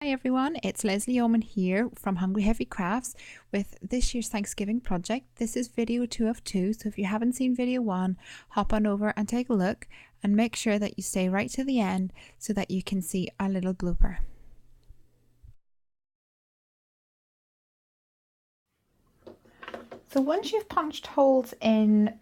Hi everyone, it's Leslie Yeoman here from Hungry Heavy Crafts with this year's Thanksgiving project. This is video 2 of 2, so if you haven't seen video 1, hop on over and take a look and make sure that you stay right to the end so that you can see a little blooper. So once you've punched holes in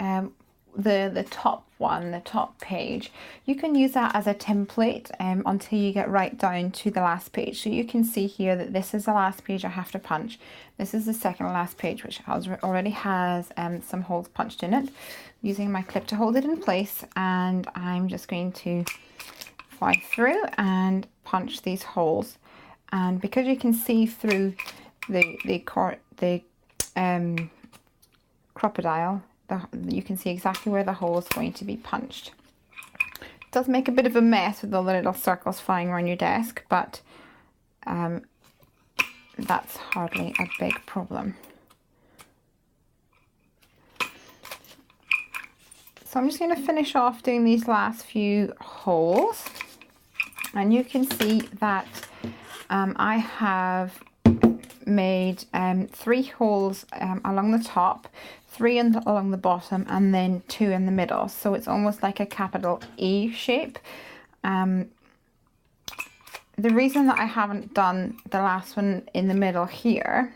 the top one, the top page, you can use that as a template until you get right down to the last page. So you can see here that this is the last page I have to punch. This is the second last page, which already has some holes punched in it. Using my clip to hold it in place, and I'm just going to fly through and punch these holes. And because you can see through the crocodile, you can see exactly where the hole is going to be punched. It does make a bit of a mess with all the little circles flying around your desk, but that's hardly a big problem. So I'm just going to finish off doing these last few holes, and you can see that I have made 3 holes along the top, 3 along the bottom, and then 2 in the middle. So it's almost like a capital E shape. The reason that I haven't done the last one in the middle here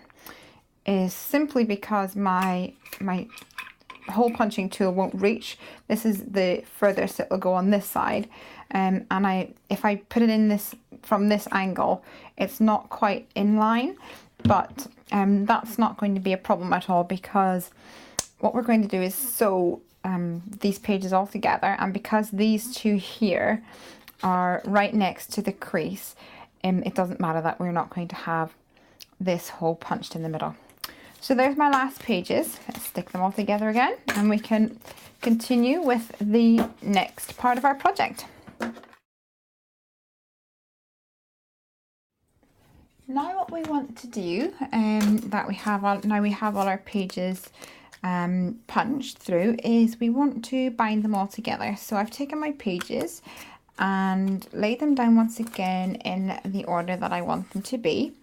is simply because my hole punching tool won't reach. This is the furthest it will go on this side, and if I put it in this from this angle, it's not quite in line, but that's not going to be a problem at all, because what we're going to do is sew these pages all together, and because these two here are right next to the crease, it doesn't matter that we're not going to have this hole punched in the middle. So there's my last pages. Let's stick them all together again, and we can continue with the next part of our project. Now what we want to do, that we have all our pages punched through, is we want to bind them all together. So I've taken my pages and laid them down once again in the order that I want them to be,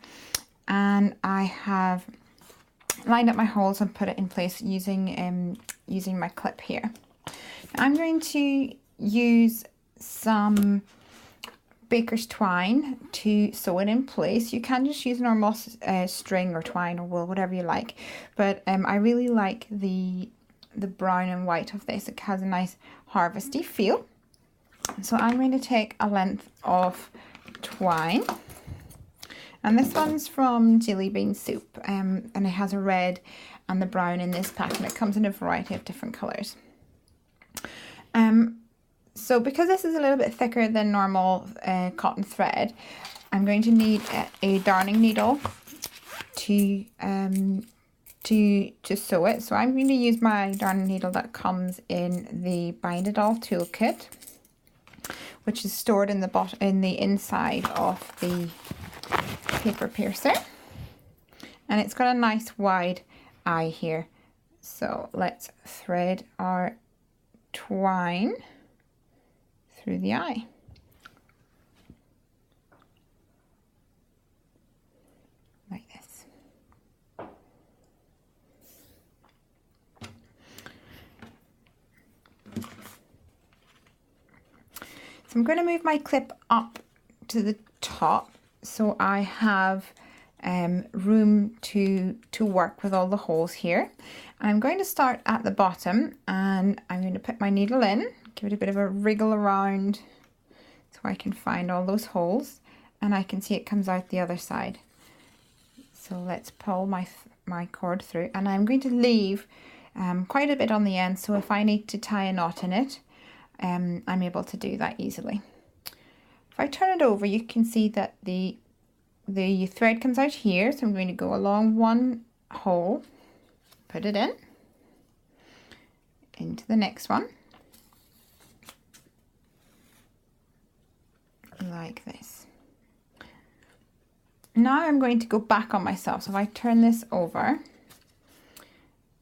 and I have lined up my holes and put it in place using my clip here. I'm going to use some baker's twine to sew it in place. You can just use normal string or twine or wool, whatever you like, but I really like the brown and white of this. It has a nice harvesty feel. So I'm going to take a length of twine, and this one's from Jelly Bean Soup, and it has a red and the brown in this pack, and it comes in a variety of different colours. So because this is a little bit thicker than normal cotton thread, I'm going to need a darning needle to sew it. So I'm going to use my darning needle that comes in the Bind It All toolkit, which is stored in the inside of the paper piercer, and it's got a nice wide eye here. So let's thread our twine through the eye. Like this. So I'm going to move my clip up to the top so I have room to work with all the holes here. And I'm going to start at the bottom, and I'm going to put my needle in, give it a bit of a wriggle around so I can find all those holes, and I can see it comes out the other side. So let's pull my cord through, and I'm going to leave quite a bit on the end, so if I need to tie a knot in it, I'm able to do that easily. If I turn it over, you can see that the thread comes out here, so I'm going to go along one hole, put it in, into the next one, like this. Now I'm going to go back on myself. So if I turn this over,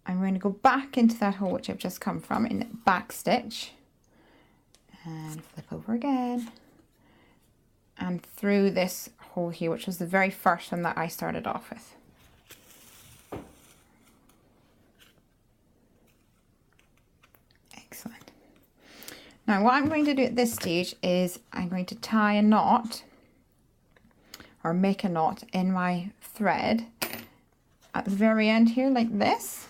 I'm going to go back into that hole which I've just come from in the back stitch, and flip over again, and through this hole here, which was the very first one that I started off with. Excellent. Now what I'm going to do at this stage is I'm going to tie a knot, or make a knot in my thread at the very end here, like this.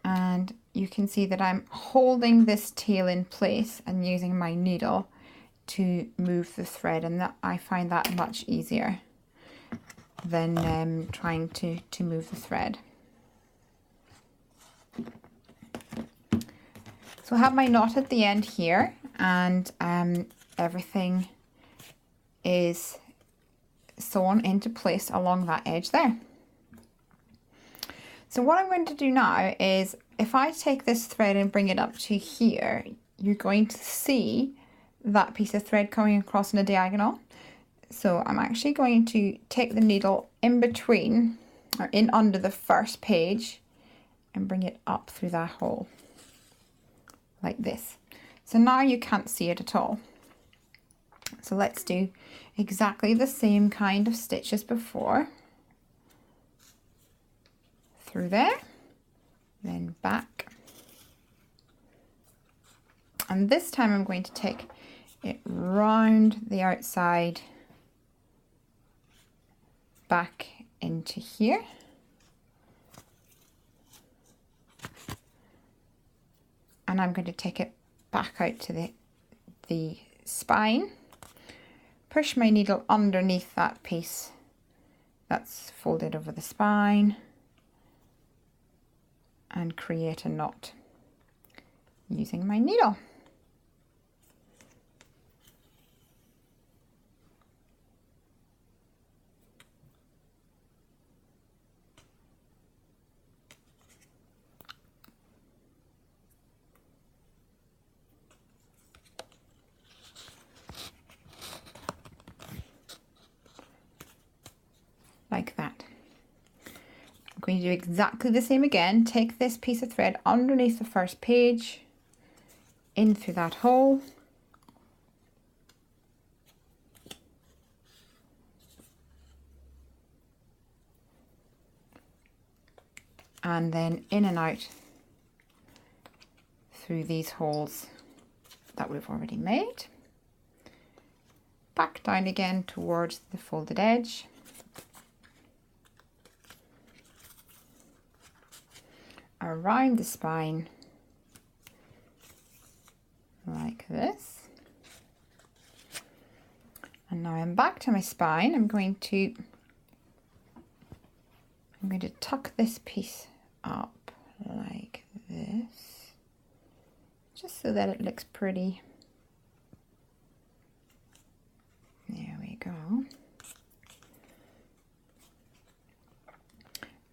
And you can see that I'm holding this tail in place and using my needle to move the thread, and that I find that much easier than trying to move the thread. So I have my knot at the end here, and everything is sewn into place along that edge there. So what I'm going to do now is, if I take this thread and bring it up to here, you're going to see that piece of thread coming across in a diagonal. So I'm actually going to take the needle in between, or in under the first page, and bring it up through that hole, like this. So now you can't see it at all. So let's do exactly the same kind of stitch as before. Through there, then back. And this time I'm going to take it round the outside, back into here. And I'm going to take it back out to the spine, push my needle underneath that piece that's folded over the spine, and create a knot using my needle. Like that. I'm going to do exactly the same again. Take this piece of thread underneath the first page, in through that hole, and then in and out through these holes that we've already made. Back down again towards the folded edge. Around the spine, like this. And now I'm back to my spine. I'm going to tuck this piece up like this, just so that it looks pretty. There we go.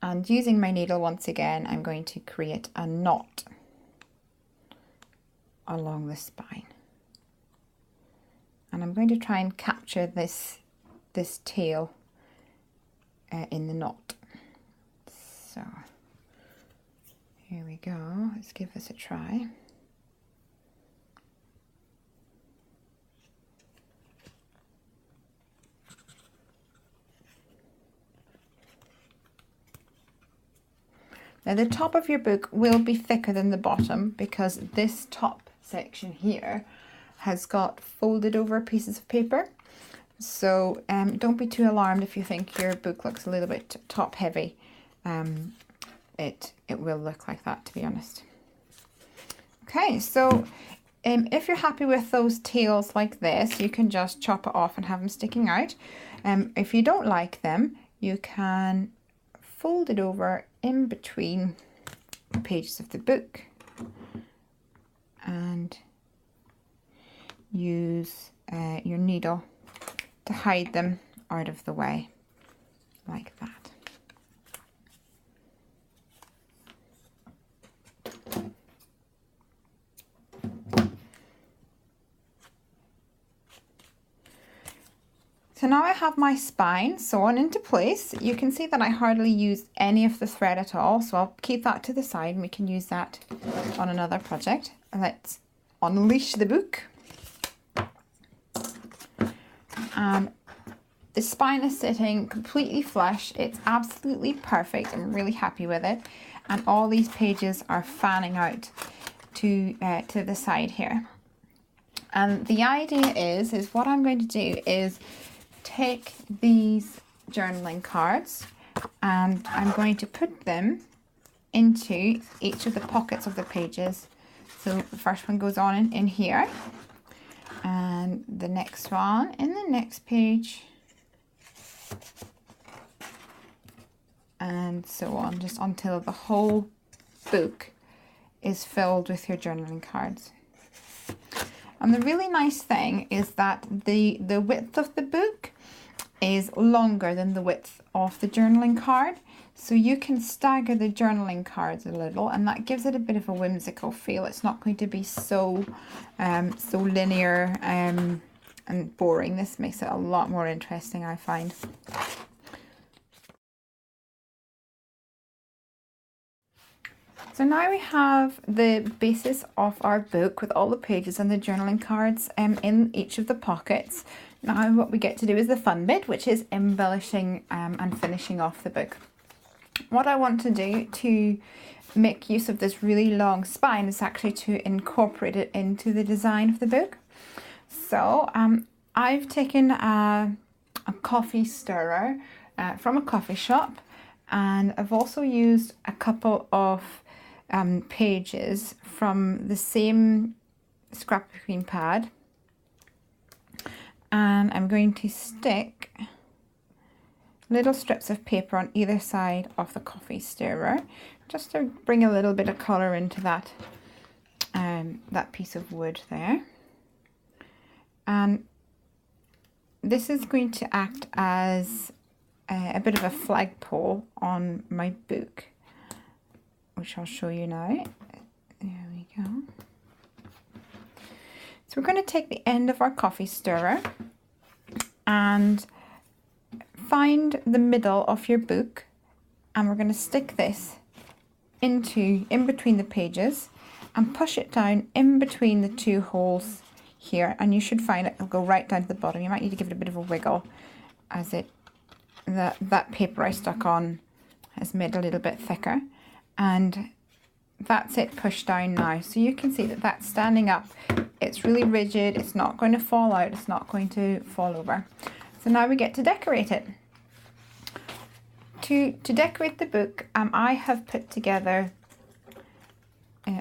And using my needle once again, I'm going to create a knot along the spine. And I'm going to try and capture this tail in the knot. So here we go. Let's give this a try. Now the top of your book will be thicker than the bottom, because this top section here has got folded over pieces of paper. So don't be too alarmed if you think your book looks a little bit top heavy. It will look like that, to be honest. Okay, so if you're happy with those tails like this, you can just chop it off and have them sticking out. If you don't like them, you can fold it over in between the pages of the book and use your needle to hide them out of the way, like that. So now I have my spine sewn into place. You can see that I hardly use any of the thread at all, so I'll keep that to the side and we can use that on another project. Let's unleash the book. And the spine is sitting completely flush. It's absolutely perfect. I'm really happy with it. And all these pages are fanning out to the side here. And the idea is what I'm going to do is take these journaling cards and I'm going to put them into each of the pockets of the pages. So the first one goes on in here, and the next one in the next page, and so on, just until the whole book is filled with your journaling cards. And the really nice thing is that the width of the book is longer than the width of the journaling card. So you can stagger the journaling cards a little, and that gives it a bit of a whimsical feel. It's not going to be so linear and boring. This makes it a lot more interesting, I find. So now we have the basis of our book with all the pages and the journaling cards in each of the pockets. Now what we get to do is the fun bit, which is embellishing and finishing off the book. What I want to do to make use of this really long spine is actually to incorporate it into the design of the book. So I've taken a coffee stirrer from a coffee shop, and I've also used a couple of pages from the same scrapbooking pad, and I'm going to stick little strips of paper on either side of the coffee stirrer just to bring a little bit of colour into that that piece of wood there. And this is going to act as a bit of a flagpole on my book, which I'll show you now. There we go. So we're going to take the end of our coffee stirrer and find the middle of your book, and we're going to stick this in between the pages and push it down in between the two holes here, and you should find it'll go right down to the bottom. You might need to give it a bit of a wiggle as that paper I stuck on has made a little bit thicker, and that's it pushed down now. So you can see that that's standing up. It's really rigid. It's not going to fall out. It's not going to fall over. So now we get to decorate it. To decorate the book, I have put together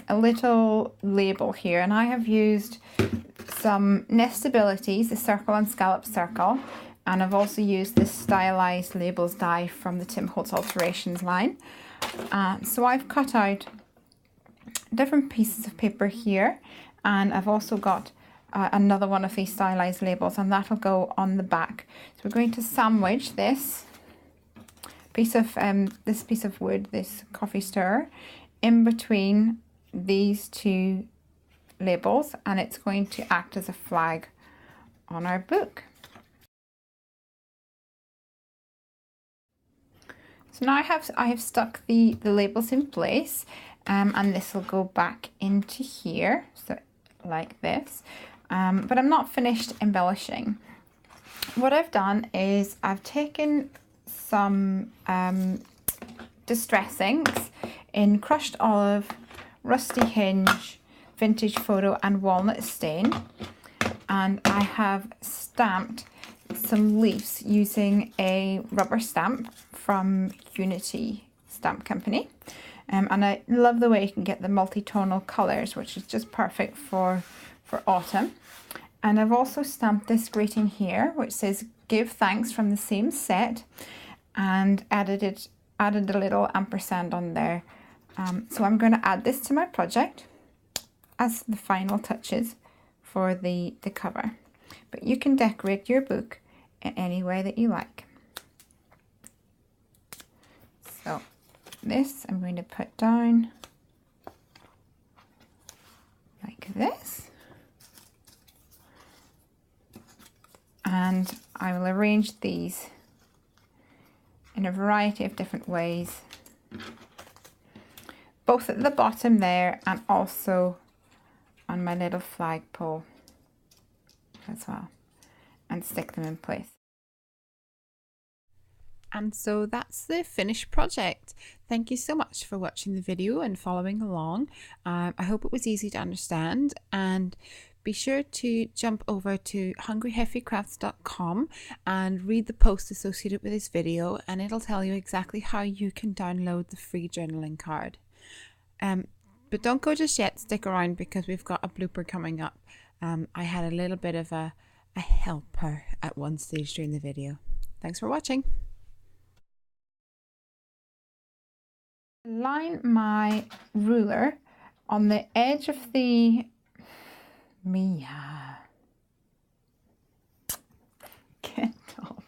a little label here, and I have used some Nestabilities, the circle and scallop circle, and I've also used this stylized labels die from the Tim Holtz Alterations line. So I've cut out different pieces of paper here, and I've also got another one of these stylized labels, and that'll go on the back. So we're going to sandwich this piece of wood, this coffee stirrer, in between these two labels, and it's going to act as a flag on our book. So now I have stuck the labels in place, and this will go back into here, so like this. But I'm not finished embellishing. What I've done is I've taken some distress inks in crushed olive, rusty hinge, vintage photo and walnut stain, and I have stamped some leaves using a rubber stamp from Unity Stamp Company, and I love the way you can get the multi-tonal colours, which is just perfect for autumn. And I've also stamped this greeting here which says "Give thanks" from the same set, and added a little ampersand on there. So I'm going to add this to my project as the final touches for the cover. But you can decorate your book in any way that you like. So this I'm going to put down like this, and I will arrange these in a variety of different ways, both at the bottom there and also on my little flagpole as well, and stick them in place. And so that's the finished project. Thank you so much for watching the video and following along. I hope it was easy to understand, and be sure to jump over to hungryheffycrafts.com and read the post associated with this video, and it'll tell you exactly how you can download the free journaling card. But don't go just yet, stick around because we've got a blooper coming up. I had a little bit of a helper at one stage during the video. Thanks for watching. Line my ruler on the edge of the Mia. Get off.